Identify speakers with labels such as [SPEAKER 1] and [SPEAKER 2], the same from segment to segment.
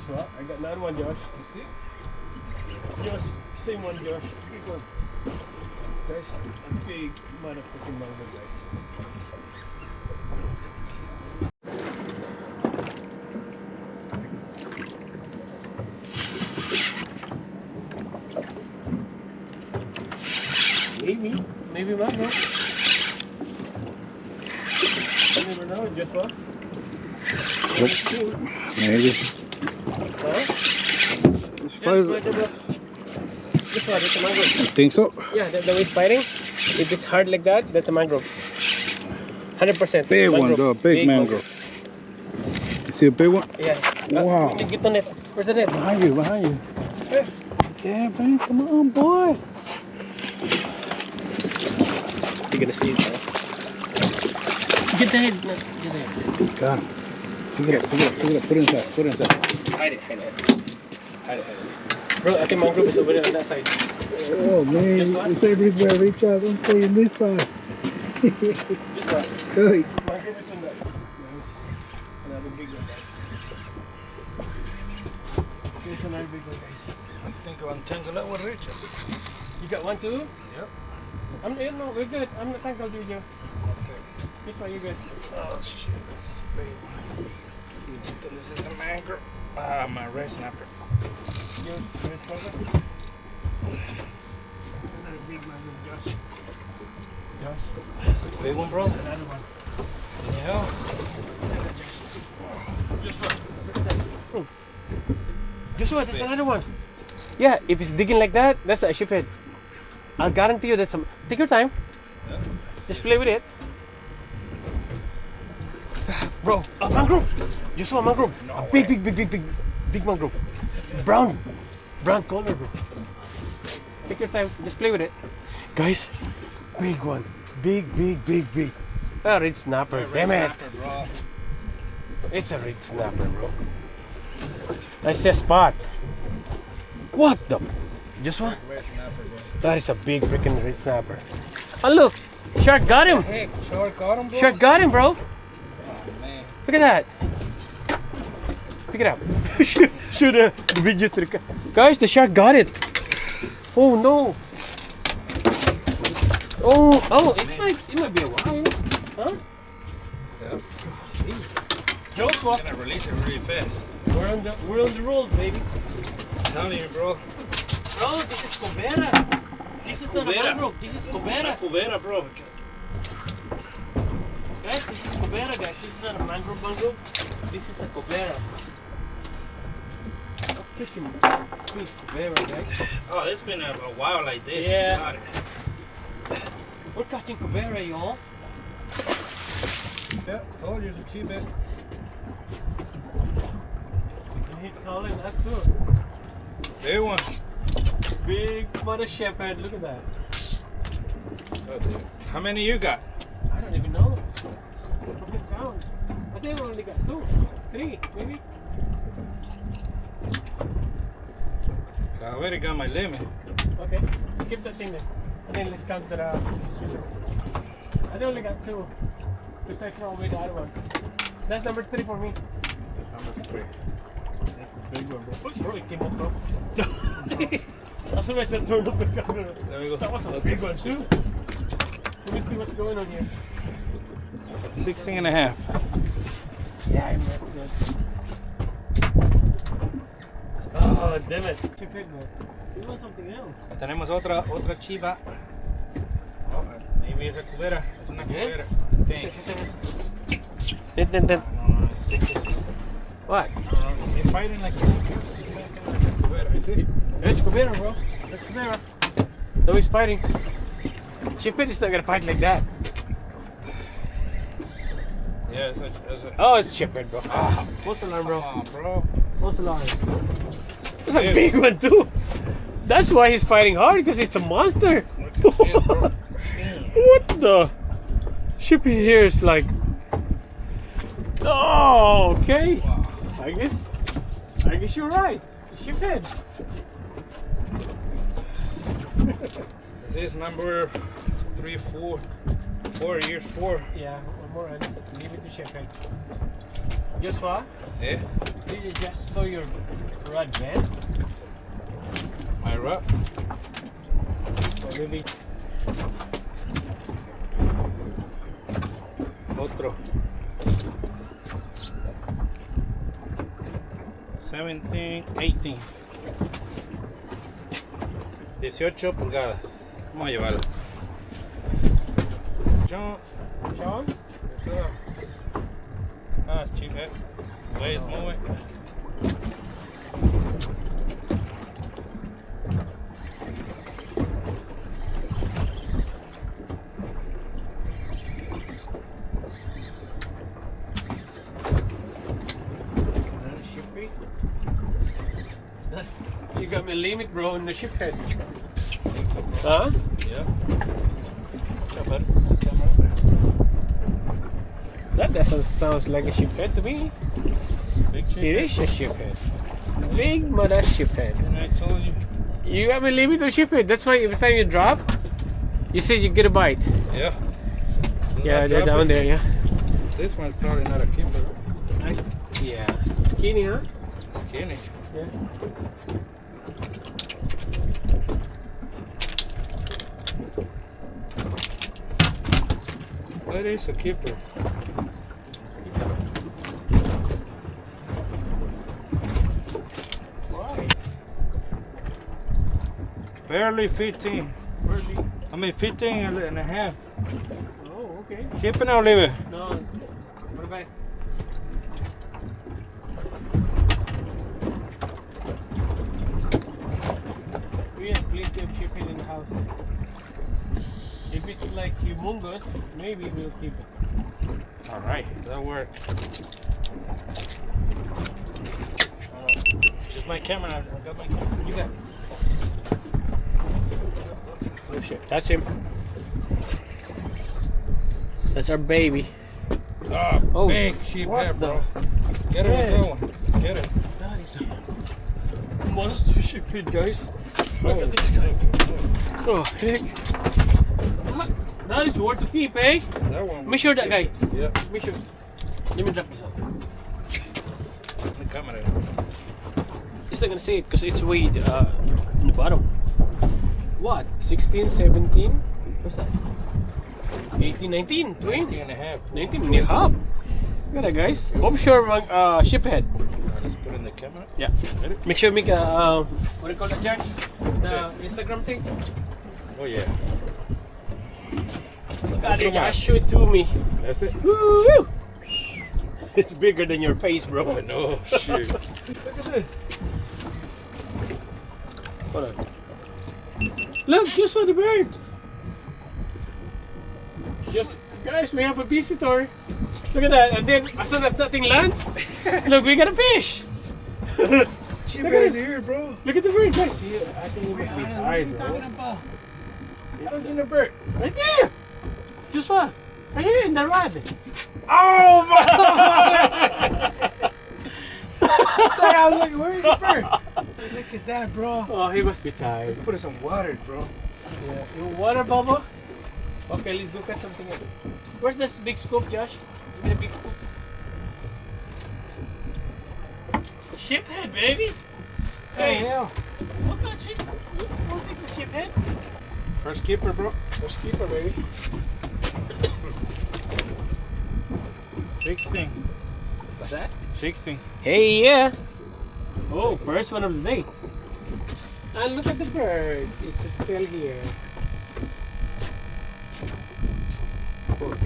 [SPEAKER 1] Guess what? I got another one, Josh. You see? Josh, same one, Josh. Big one. Guys, a big motherfucking mango, guys. Maybe mango. You never know, just what?
[SPEAKER 2] Maybe.
[SPEAKER 1] Huh?
[SPEAKER 2] It's five.
[SPEAKER 1] This one, it's a mangrove.
[SPEAKER 2] I think so.
[SPEAKER 1] Yeah, the way it's fighting, if it's hard like that, that's a mangrove. 100%.
[SPEAKER 2] Big
[SPEAKER 1] mangrove.
[SPEAKER 2] one though, big mangrove. You see a big one?
[SPEAKER 1] Yeah.
[SPEAKER 2] Wow.
[SPEAKER 1] Get the net. Where's the net?
[SPEAKER 2] Behind you, behind you.
[SPEAKER 1] Hey.
[SPEAKER 2] Damn, man, come on, boy.
[SPEAKER 1] You're gonna see it now. Get the head. Get the head.
[SPEAKER 2] Got him. Pick it up, pick it up, pick it up. Put it inside, put it inside.
[SPEAKER 1] Hide it. Bro, I think mangrove is over there on that side.
[SPEAKER 2] Oh man,
[SPEAKER 1] what?
[SPEAKER 2] you say this way, reach out, don't say in this side.
[SPEAKER 1] This one.
[SPEAKER 2] Hey.
[SPEAKER 1] Mangrove is on that side. Nice. Another big one, guys. Here's another big one, guys.
[SPEAKER 2] I think I'll tangle that one, Richard.
[SPEAKER 1] You got one too?
[SPEAKER 2] Yep.
[SPEAKER 1] No, we're good. I'm not tangled with you.
[SPEAKER 2] Okay.
[SPEAKER 1] This one, you're good.
[SPEAKER 2] Oh shit, this is a big one. This is a mangrove. Ah, my red snapper.
[SPEAKER 1] Yours, red snapper? Another big mangrove, Josh. Josh.
[SPEAKER 2] Big one, bro.
[SPEAKER 1] Another one.
[SPEAKER 2] Yeah.
[SPEAKER 1] Just one. Just one, that's another one. Yeah, if it's digging like that, that's a sheephead. I'll guarantee you that's some. Take your time.
[SPEAKER 2] Yeah.
[SPEAKER 1] Just play with it. Bro, a mangrove! Just one mangrove.
[SPEAKER 2] No
[SPEAKER 1] a
[SPEAKER 2] way.
[SPEAKER 1] big mangrove. Brown color, bro. Take your time. Just play with it. Guys, big one. Big. A red snapper. Damn it.
[SPEAKER 2] Snapper, bro.
[SPEAKER 1] It's a red snapper, bro. That's just spot. What the? Just one?
[SPEAKER 2] Red snapper, bro.
[SPEAKER 1] That is a big freaking red snapper. Oh look, shark got him.
[SPEAKER 2] Heck, shark got him, bro.
[SPEAKER 1] Shark got him, bro.
[SPEAKER 2] Oh man.
[SPEAKER 1] Look at that. Pick it up. Shoot the video to the guys. The shark got it. Oh no. Oh, it might be a while, huh?
[SPEAKER 2] Yep.
[SPEAKER 1] Joshua,
[SPEAKER 2] Gonna release it really fast.
[SPEAKER 1] we're on the road, baby.
[SPEAKER 2] I'm telling you, bro.
[SPEAKER 1] Bro, this is cobera. This is not a mangrove. This is cobera.
[SPEAKER 2] Cubera, bro.
[SPEAKER 1] Guys, this is cobera, guys. This is not a mangrove. This is a cobera. A pretty big cobera, guys.
[SPEAKER 2] Oh, it's been a while like this.
[SPEAKER 1] Yeah.
[SPEAKER 2] Got it.
[SPEAKER 1] We're catching cobera, y'all.
[SPEAKER 2] Yeah, told you it's a cheap bit.
[SPEAKER 1] And it's solid, that's too.
[SPEAKER 2] Big one.
[SPEAKER 1] Big mother shepherd, look at that.
[SPEAKER 2] Oh, dude. How many you got?
[SPEAKER 1] I don't even know. Look at count. I think we only got 2, 3, maybe.
[SPEAKER 2] I already got my limit.
[SPEAKER 1] Okay, keep that thing there. And then let's count the. I only got 2. Because I throw away the other one. That's number 3 for me.
[SPEAKER 2] Number 3.
[SPEAKER 1] That's the big one, bro. Oh, it came up, bro. As soon as I turned up the camera.
[SPEAKER 2] There we go.
[SPEAKER 1] That was a big one, too. Let me see what's going on here.
[SPEAKER 2] 16 and a half.
[SPEAKER 1] Yeah, I messed it. Oh, damn it. Too big, man. You want something else?
[SPEAKER 2] Tenemos otra chiva. Oh, maybe it's a cubera. Es una cubera. I think.
[SPEAKER 1] Then.
[SPEAKER 2] No, I think it's.
[SPEAKER 1] What?
[SPEAKER 2] They're fighting like it's like a cubera. You see?
[SPEAKER 1] It's cobera, bro. It's cobera. No, he's fighting. Sheephead is not gonna fight like that.
[SPEAKER 2] Yeah, it's a
[SPEAKER 1] Oh, it's sheephead, bro.
[SPEAKER 2] Ah,
[SPEAKER 1] What's the line, bro?
[SPEAKER 2] come on, bro.
[SPEAKER 1] What's the line? It's a big one, too. That's why he's fighting hard, because it's a monster.
[SPEAKER 2] Look at this, bro.
[SPEAKER 1] What the? Sheephead here is like. Oh, okay.
[SPEAKER 2] Wow.
[SPEAKER 1] I guess you're right. Sheephead.
[SPEAKER 2] This is number 3, 4. 4 years 4.
[SPEAKER 1] Yeah, one more and leave it to Sheephead. Joshua,
[SPEAKER 2] Yeah.
[SPEAKER 1] Did you just saw your rod band?
[SPEAKER 2] My rod.
[SPEAKER 1] Or maybe
[SPEAKER 2] Otro. 17, 18. 18 pulgadas. Vamos a llevarla. John.
[SPEAKER 1] Sean?
[SPEAKER 2] Ah, it's cheap, eh? Way it's moving.
[SPEAKER 1] You got me limit, bro, in the Sheepshead. Huh?
[SPEAKER 2] Yeah.
[SPEAKER 1] That doesn't sound like a Sheepshead to me.
[SPEAKER 2] Big cheap.
[SPEAKER 1] It is a Sheepshead. Big mother Sheepshead.
[SPEAKER 2] And I told you.
[SPEAKER 1] You got me limit on Sheepshead. That's why every time you drop, you say you get a bite.
[SPEAKER 2] Yeah.
[SPEAKER 1] Yeah, they're down there, yeah.
[SPEAKER 2] This one's probably not a keeper.
[SPEAKER 1] Nice. Yeah. Skinny, huh?
[SPEAKER 2] Skinny.
[SPEAKER 1] Yeah.
[SPEAKER 2] That is a keeper.
[SPEAKER 1] Why?
[SPEAKER 2] Barely 15.
[SPEAKER 1] Barely.
[SPEAKER 2] I mean 15 and a half.
[SPEAKER 1] Oh, okay.
[SPEAKER 2] Keep it or leave it?
[SPEAKER 1] No. What about it? We have plenty of chicken in the house. If it's like humongous, maybe we'll keep it.
[SPEAKER 2] Alright, that worked. Just my camera. I got my camera.
[SPEAKER 1] You got it. Oh shit, that's him. That's our baby.
[SPEAKER 2] Oh,
[SPEAKER 1] Oh,
[SPEAKER 2] big sheephead, bro. Get it with
[SPEAKER 1] Man.
[SPEAKER 2] that one. Get it.
[SPEAKER 1] That is a monster sheephead, guys. Look
[SPEAKER 2] Oh,
[SPEAKER 1] at this guy. Oh, heck. That is worth to keep, eh?
[SPEAKER 2] that one.
[SPEAKER 1] Let me show that guy.
[SPEAKER 2] Yeah.
[SPEAKER 1] Let me show. Let me drop this off.
[SPEAKER 2] The camera.
[SPEAKER 1] It's not gonna see it because it's weighed in the bottom. What? 16, 17? What's that? 18, 19, 20?
[SPEAKER 2] 20 and a half.
[SPEAKER 1] 19 and a half. Look at that, guys. Offshore sheephead.
[SPEAKER 2] Let's put in the camera.
[SPEAKER 1] Yeah.
[SPEAKER 2] Ready?
[SPEAKER 1] Make sure you make a, what do you call that, Josh? The Instagram thing?
[SPEAKER 2] Oh, yeah.
[SPEAKER 1] Got it, Josh. Show it to me.
[SPEAKER 2] That's it.
[SPEAKER 1] Woo! It's bigger than your face, bro.
[SPEAKER 2] I know. Shoot.
[SPEAKER 1] Look at this. Hold on. Look, just for the bird. Just, guys, we have a visitor. Look at that. And then, as soon as nothing land, look, we got a fish.
[SPEAKER 2] Sheephead's here, bro.
[SPEAKER 1] Look at the bird, guys. I think he must be tired, bro.
[SPEAKER 2] about?
[SPEAKER 1] He doesn't see the bird. Right there. Just what? Right here in the rod.
[SPEAKER 2] Oh, my! I was like, where's the bird? Look at that, bro.
[SPEAKER 1] Oh, he must be tired.
[SPEAKER 2] Put in some water, bro.
[SPEAKER 1] Yeah. You want water, Bobo? Okay, let's look at something else. Where's this big scoop, Josh? Give me a big scoop. Sheephead, baby.
[SPEAKER 2] Hey, hell.
[SPEAKER 1] What about sheep? We'll take the sheephead.
[SPEAKER 2] First keeper, bro.
[SPEAKER 1] First keeper, baby.
[SPEAKER 2] 16.
[SPEAKER 1] What's that?
[SPEAKER 2] 16.
[SPEAKER 1] Hey, yeah. Oh, first one of the day. And look at the bird. It's still here. Oh.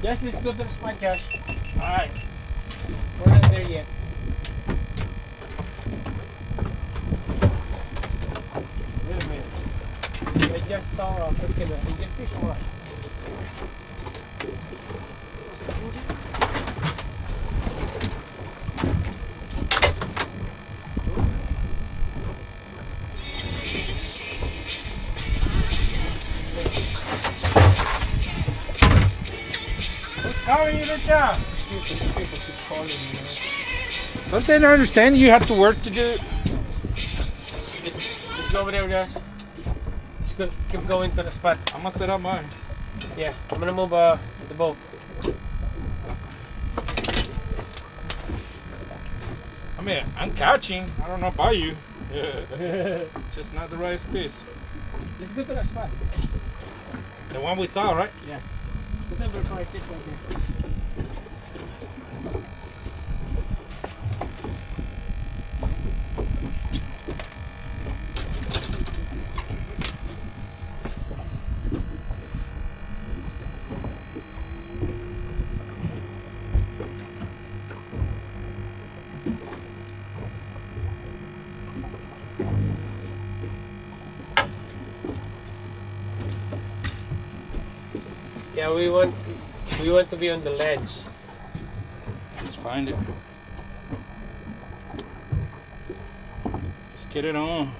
[SPEAKER 1] Josh, let's go to the spot, Josh.
[SPEAKER 2] Alright.
[SPEAKER 1] We're not there yet. Wait a minute. I just saw a freaking Indian fish or what?
[SPEAKER 2] How are you the job?
[SPEAKER 1] People keep calling me.
[SPEAKER 2] Don't they understand you have to work to do it?
[SPEAKER 1] Let's go over there, Josh. Let's go, keep going to the spot.
[SPEAKER 2] I'm gonna set up mine.
[SPEAKER 1] Yeah, I'm gonna move the boat.
[SPEAKER 3] mean, I'm catching. I don't know about you. Just not the right space.
[SPEAKER 1] Let's go to that spot.
[SPEAKER 3] The one we saw, right?
[SPEAKER 1] Yeah. Let's have a try this one here. Yeah, we want to be on the ledge.
[SPEAKER 3] Let's find it. Let's get it on.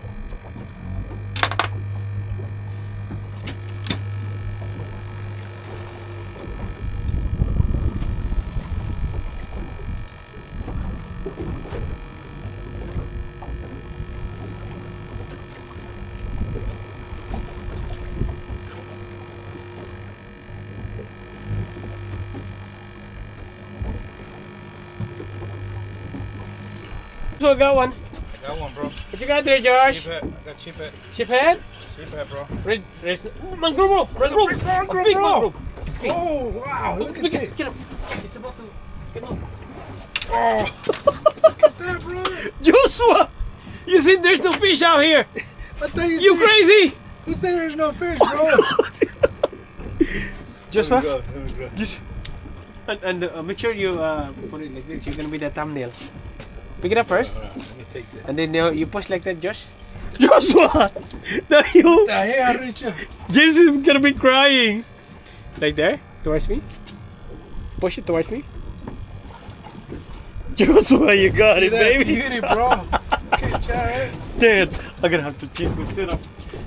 [SPEAKER 1] So I got one.
[SPEAKER 3] I got one, bro.
[SPEAKER 1] What you got there, Josh?
[SPEAKER 3] Sheephead. I got sheephead.
[SPEAKER 1] Sheephead?
[SPEAKER 3] Sheephead, bro.
[SPEAKER 1] Red, mangrove, bro. Mangrove.
[SPEAKER 2] big mangrove,
[SPEAKER 1] A big
[SPEAKER 2] bro.
[SPEAKER 1] mangrove.
[SPEAKER 2] Oh, wow. Look at that.
[SPEAKER 1] Get him. It's about to get up.
[SPEAKER 2] Oh, look at that, bro.
[SPEAKER 1] Joshua, you see there's no fish out here.
[SPEAKER 2] I thought you
[SPEAKER 1] You
[SPEAKER 2] said,
[SPEAKER 1] crazy?
[SPEAKER 2] Who said there's no fish, bro?
[SPEAKER 1] Joshua,
[SPEAKER 3] Here we go.
[SPEAKER 1] just and make sure you put it like this. You're gonna be the thumbnail. Pick it up first,
[SPEAKER 3] Let me take that.
[SPEAKER 1] and then you push like that, Josh. Joshua, now you.
[SPEAKER 2] The hell, Richard?
[SPEAKER 1] James is gonna be crying. Right there, towards me. Push it towards me. Joshua, you got
[SPEAKER 2] See
[SPEAKER 1] it,
[SPEAKER 2] that
[SPEAKER 1] baby.
[SPEAKER 2] beauty, bro. Good job.
[SPEAKER 1] Dad, I'm gonna have to change my setup.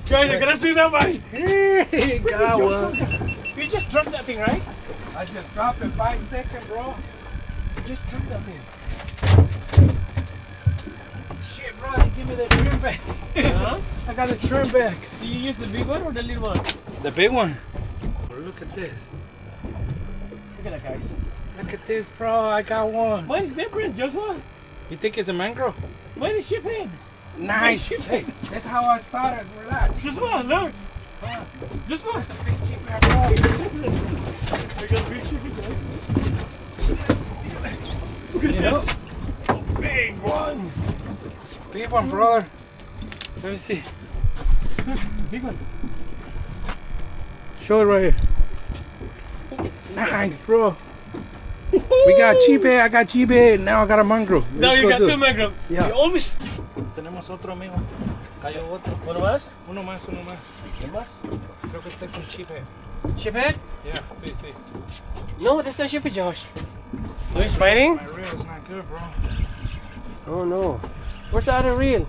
[SPEAKER 1] Guys, I'm gonna see that one.
[SPEAKER 2] Hey, got one.
[SPEAKER 1] You just dropped that thing, right?
[SPEAKER 2] I just dropped it 5 seconds, bro.
[SPEAKER 1] You just dropped that thing. Shit, bro, they give me the shrimp back. Huh?
[SPEAKER 2] I got the shrimp back.
[SPEAKER 1] Do you use the big one or the little one?
[SPEAKER 3] The big one. Look at this.
[SPEAKER 1] Look at that, guys.
[SPEAKER 2] Look at this, bro. I got one.
[SPEAKER 1] Mine is different, Joshua.
[SPEAKER 3] You think it's a mangrove?
[SPEAKER 1] Mine is sheephead.
[SPEAKER 2] Nice.
[SPEAKER 1] Sheephead.
[SPEAKER 2] That's how I started. Relax.
[SPEAKER 1] Joshua, look. Joshua.
[SPEAKER 2] It's a big sheephead, bro.
[SPEAKER 1] I got a big sheephead, guys. Look at
[SPEAKER 2] You
[SPEAKER 1] this. Big one.
[SPEAKER 2] It's a big one, brother. Let me see.
[SPEAKER 1] Big one.
[SPEAKER 2] Show it right here. Nice, bro. We got sheephead. I got sheephead. Now I got a mangrove.
[SPEAKER 1] Now
[SPEAKER 2] Let's
[SPEAKER 1] you
[SPEAKER 2] go
[SPEAKER 1] got
[SPEAKER 2] do
[SPEAKER 1] two
[SPEAKER 2] it.
[SPEAKER 1] mangrove.
[SPEAKER 2] Yeah.
[SPEAKER 1] You always.
[SPEAKER 3] Tenemos otro, amigo. Cayó otro.
[SPEAKER 1] Uno más?
[SPEAKER 3] Uno más, uno más.
[SPEAKER 1] Uno más?
[SPEAKER 3] Creo que este es un sheephead.
[SPEAKER 1] Sheephead?
[SPEAKER 3] Yeah, sí, sí.
[SPEAKER 1] No, that's not sheephead, Josh. Are you fighting?
[SPEAKER 3] My reel is not good, bro.
[SPEAKER 1] Oh no. Where's the other reel?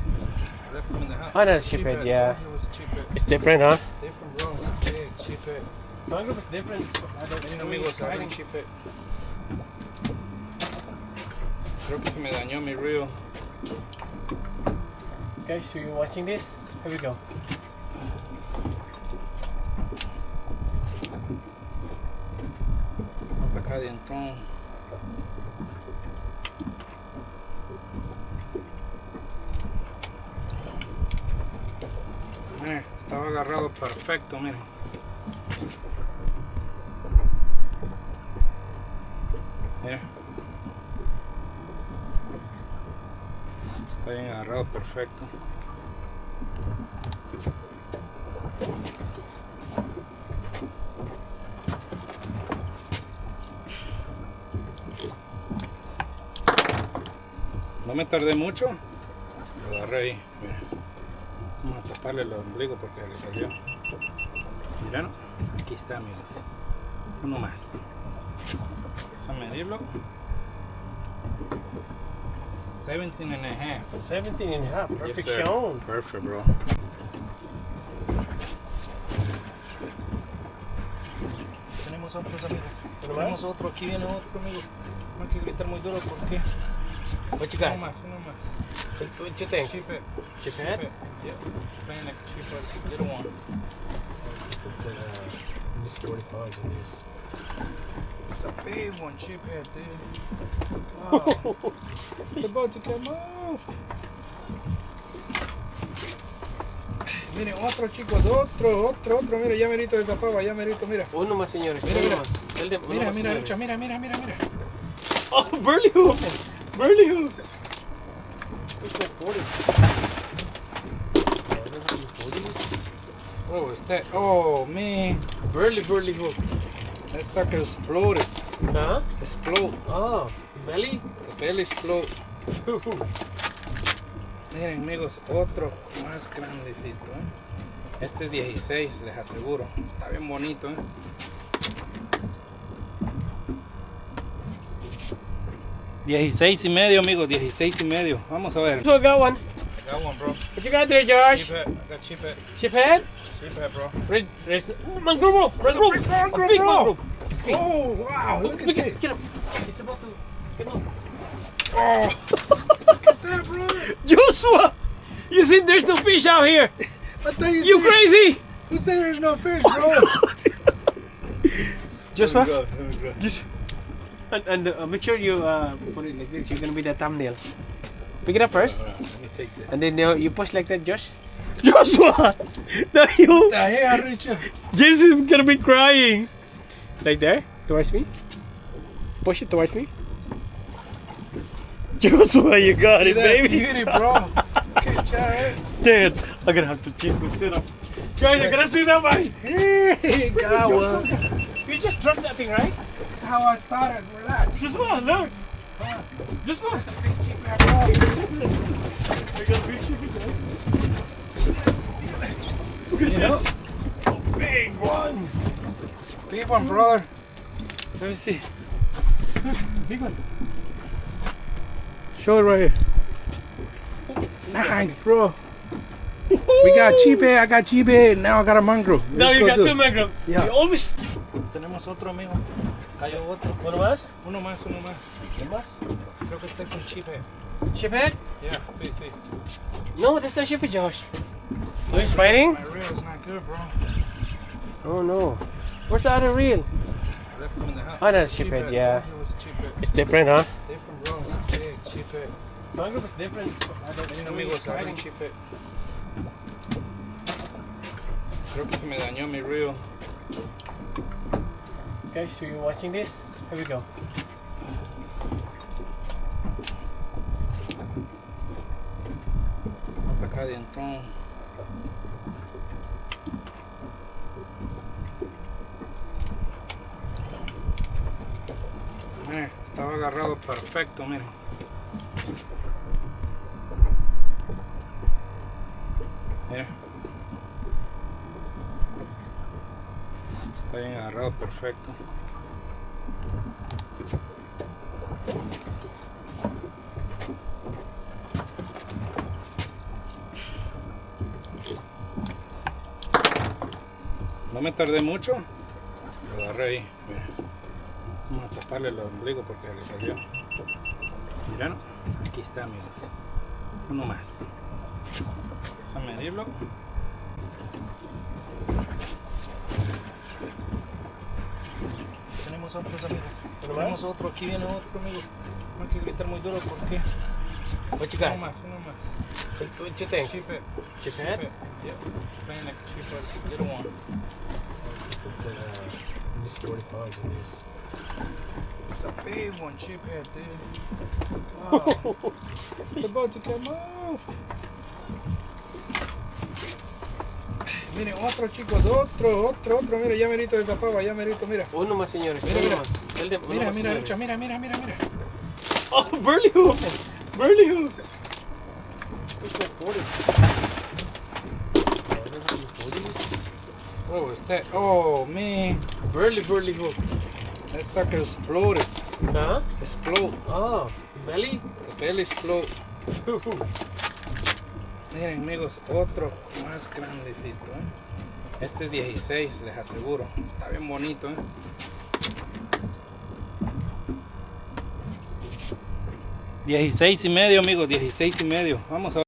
[SPEAKER 3] I left him in the house.
[SPEAKER 1] Oh, that's
[SPEAKER 3] It's
[SPEAKER 1] sheephead,
[SPEAKER 3] I
[SPEAKER 1] yeah.
[SPEAKER 3] told you it was sheephead.
[SPEAKER 1] It's different, huh?
[SPEAKER 3] Different, bro. Big sheephead.
[SPEAKER 1] Mangrove is different.
[SPEAKER 3] Tengo amigos que hablan sheephead. Creo que se me dañó mi reel.
[SPEAKER 1] Guys, so you watching this? Here we go.
[SPEAKER 3] Vamos para acá adentro. Miren, estaba agarrado perfecto, miren. Mira. Está bien agarrado perfecto. No me tardé mucho. Lo agarré ahí. Mira. Vamos a taparle el ombligo porque le salió. Miren, aquí está, amigos. Uno más. Vamos a medirlo. 17 and a half.
[SPEAKER 1] 17 and a half. Perfect
[SPEAKER 3] Yes, sir.
[SPEAKER 1] shown.
[SPEAKER 3] Perfect, bro. Tenemos otros, amigos.
[SPEAKER 1] ¿Uno
[SPEAKER 3] Tenemos
[SPEAKER 1] más?
[SPEAKER 3] otro. Aquí viene otro, amigo. No hay que gritar muy duro porque.
[SPEAKER 1] What you got?
[SPEAKER 3] Uno más, uno más.
[SPEAKER 1] What you think?
[SPEAKER 3] Sheephead.
[SPEAKER 1] Sheephead?
[SPEAKER 3] Yeah. It's playing like a sheephead. Little one.
[SPEAKER 1] This 45 in this.
[SPEAKER 3] It's a big one, sheephead, dude. Wow. It's about to come off. Miren, otro, chicos, otro. Mira, ya merito de esa pava, ya merito, mira.
[SPEAKER 1] Uno más, señores.
[SPEAKER 3] Mira,
[SPEAKER 1] uno
[SPEAKER 3] mira.
[SPEAKER 1] más. Uno
[SPEAKER 3] Mira,
[SPEAKER 1] más,
[SPEAKER 3] mira,
[SPEAKER 1] señores.
[SPEAKER 3] Lucha, mira.
[SPEAKER 1] Oh, burley hook. Burley hook. Where's my 40?
[SPEAKER 3] Oh, it's that. Oh, man.
[SPEAKER 1] Burley hook.
[SPEAKER 3] That sucker exploded.
[SPEAKER 1] Huh?
[SPEAKER 3] Explode.
[SPEAKER 1] Oh, belly?
[SPEAKER 3] The belly explode. Miren, amigos, otro más grandecito, ¿eh? Este es 16, les aseguro. Está bien bonito, ¿eh? $16.5, amigos, 16.5. Vamos a ver.
[SPEAKER 1] So I got one.
[SPEAKER 3] I got one, bro.
[SPEAKER 1] What you got there, Josh?
[SPEAKER 3] Sheephead. I got sheephead.
[SPEAKER 1] Sheephead?
[SPEAKER 3] Sheephead, bro.
[SPEAKER 1] Red, mangrove, bro. Mangrove.
[SPEAKER 3] big mangrove,
[SPEAKER 1] A big
[SPEAKER 3] bro.
[SPEAKER 1] mangrove.
[SPEAKER 3] Oh, wow. Look at that.
[SPEAKER 1] Get him. He's about to get up.
[SPEAKER 3] Oh, look at that, bro.
[SPEAKER 1] Joshua! You see there's no fish out here.
[SPEAKER 2] I thought
[SPEAKER 1] You
[SPEAKER 2] said,
[SPEAKER 1] crazy?
[SPEAKER 2] Who said there's no fish, bro?
[SPEAKER 1] Joshua?
[SPEAKER 3] Let me go.
[SPEAKER 1] Just, and make sure you put it like this. You're gonna be the thumbnail. Pick it up first,
[SPEAKER 3] Let me take that.
[SPEAKER 1] and then you push like that, Josh. Joshua! No, you.
[SPEAKER 2] The hell, Richard?
[SPEAKER 1] James is gonna be crying. Like there, towards me. Push it towards me. Joshua, you got
[SPEAKER 2] See
[SPEAKER 1] it,
[SPEAKER 2] that
[SPEAKER 1] baby.
[SPEAKER 2] beauty, bro. Good job.
[SPEAKER 1] Dad, I'm gonna have to check this sit up. Guys, you're gonna see that, man.
[SPEAKER 2] Hey, got one.
[SPEAKER 1] You just dropped that thing, right?
[SPEAKER 3] That's how I started. Relax.
[SPEAKER 1] Joshua, look. Joshua, it's a big chip. I got a big chip, guys. Look at this. A big one.
[SPEAKER 3] It's a big one, brother. Let me see.
[SPEAKER 1] Big one. Show it right here.
[SPEAKER 3] Nice, bro. We got sheephead. I got sheephead. Now I got a mangrove.
[SPEAKER 1] Now
[SPEAKER 3] Let's
[SPEAKER 1] you
[SPEAKER 3] go
[SPEAKER 1] got
[SPEAKER 3] do
[SPEAKER 1] two
[SPEAKER 3] it.
[SPEAKER 1] mangrove.
[SPEAKER 3] Yeah.
[SPEAKER 1] You always.
[SPEAKER 3] Tenemos otro, amigo. Cayó otro.
[SPEAKER 1] Uno más?
[SPEAKER 3] Uno más.
[SPEAKER 1] Uno más?
[SPEAKER 3] Creo que este es un sheephead.
[SPEAKER 1] Sheephead?
[SPEAKER 3] Yeah, sí.
[SPEAKER 1] No, that's not sheephead, Josh. Oh, he's fighting?
[SPEAKER 3] My reel is not good, bro.
[SPEAKER 1] Oh no. Where's the other reel?
[SPEAKER 3] I left him in the house.
[SPEAKER 1] Oh, that's
[SPEAKER 3] It's a
[SPEAKER 1] sheephead, yeah.
[SPEAKER 3] It was a sheephead.
[SPEAKER 1] It's different, huh?
[SPEAKER 3] Different, bro. Big sheephead.
[SPEAKER 1] Mangrove is different.
[SPEAKER 3] Miren, amigos, agarren sheephead. Creo que se me dañó mi reel.
[SPEAKER 1] Okay, so you're watching this? Here we go.
[SPEAKER 3] Vamos para acá adentro. Miren, estaba agarrado perfecto, miren. Miren. Está bien agarrado perfecto. No me tardé mucho. Lo agarré ahí. Mira. Vamos a taparle el ombligo porque le salió. Miren, aquí está, amigos. Uno más. Vamos a medirlo. Tenemos otros, amigos. Tenemos otro. Aquí viene otro, amigo. No hay que gritar muy duro porque.
[SPEAKER 1] What you got?
[SPEAKER 3] Uno más.
[SPEAKER 1] What you think?
[SPEAKER 3] Sheephead.
[SPEAKER 1] Sheephead?
[SPEAKER 3] Yeah. It's playing like a sheephead. Little one.
[SPEAKER 1] This 45 it is.
[SPEAKER 3] It's a big one, sheephead, dude. Wow. It's about to come off. Miren, otro, chicos, otro. Mira, ya merito de esa pava, ya merito, mira.
[SPEAKER 1] Uno más, señores.
[SPEAKER 3] Mira,
[SPEAKER 1] uno
[SPEAKER 3] mira.
[SPEAKER 1] más. Uno más,
[SPEAKER 3] Mira,
[SPEAKER 1] señores.
[SPEAKER 3] Lucha, mira.
[SPEAKER 1] Oh, burley hook. Burley hook. Where's my 40?
[SPEAKER 3] Oh, it's that. Oh, man.
[SPEAKER 1] Burley hook.
[SPEAKER 3] That sucker exploded.
[SPEAKER 1] Huh?
[SPEAKER 3] Explode.
[SPEAKER 1] Oh, belly?
[SPEAKER 3] The belly explode. Miren, amigos, otro más grandecito, ¿eh? Este es 16, les aseguro. Está bien bonito, ¿eh? $16.5, amigos, $16.5. Vamos a ver.